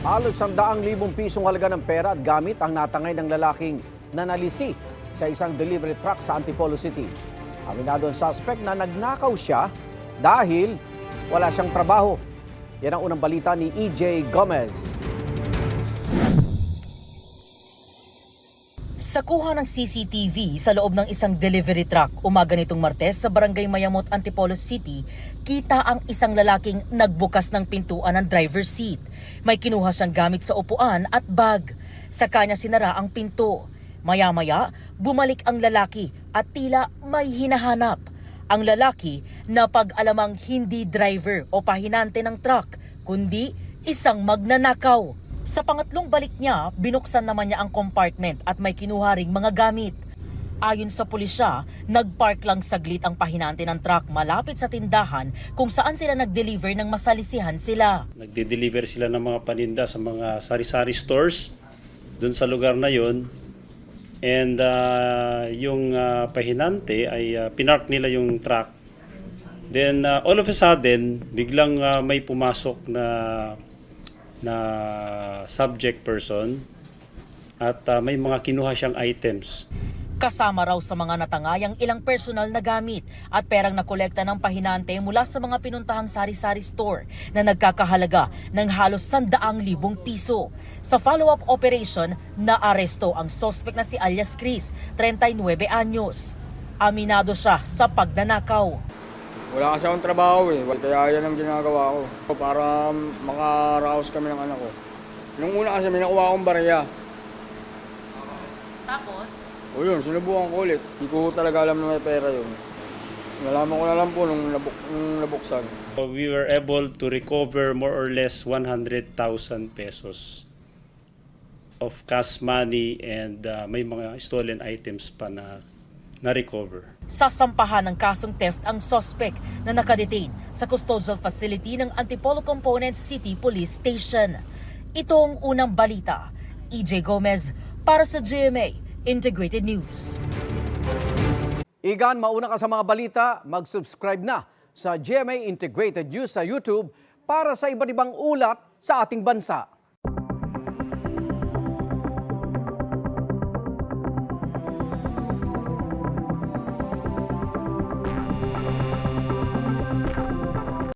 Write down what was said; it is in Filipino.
Halos 100,000 pisong halaga ng pera at gamit ang natangay ng lalaking nanalisi sa isang delivery truck sa Antipolo City. Aminado ang suspect na nagnakaw siya dahil wala siyang trabaho. Yan ang unang balita ni EJ Gomez. Sa kuha ng CCTV sa loob ng isang delivery truck umaga nitong Martes sa Barangay Mayamot, Antipolo City, kita ang isang lalaking nagbukas ng pintuan ng driver's seat. May kinuha siyang gamit sa upuan at bag. Sa kanya sinara ang pinto. Maya-maya, bumalik ang lalaki at tila may hinahanap. Ang lalaki na pag-alamang hindi driver o pahinante ng truck, kundi isang magnanakaw. Sa pangatlong balik niya, binuksan naman niya ang compartment at may kinuha ring mga gamit. Ayon sa pulisya, nagpark lang saglit ang pahinante ng truck malapit sa tindahan kung saan sila nag-deliver ng masalisihan sila. Nagde-deliver sila ng mga paninda sa mga sari-sari stores dun sa lugar na yon. And yung pahinante ay pinark nila yung truck. Then all of a sudden, biglang may pumasok na subject person at may mga kinuha siyang items. Kasama raw sa mga natangayang ilang personal na gamit at perang nakolekta ng pahinante mula sa mga pinuntahang sari-sari store na nagkakahalaga ng halos 100,000 piso. Sa follow-up operation, naaresto ang suspect na si alias Chris, 39 anyos. Aminado siya sa pagnanakaw. Wala kasi akong trabaho kaya yan ang ginagawa ko. Para makaraos kami ng anak ko. Nung una kasi may nakuha akong barya. Tapos? O yun, sinubukan ko ulit. Hindi ko talaga alam na may pera yun. Nalaman ko na lang po nung nabuksan. We were able to recover more or less 100,000 pesos of cash money and may mga stolen items pa na recover. Sasampahan ng kasong theft ang suspect na nakadetain sa custodial facility ng Antipolo Components City Police Station. Ito ang unang balita. EJ Gomez para sa GMA Integrated News. Igan, mauna ka sa mga balita, mag-subscribe na sa GMA Integrated News sa YouTube para sa iba't ibang ulat sa ating bansa.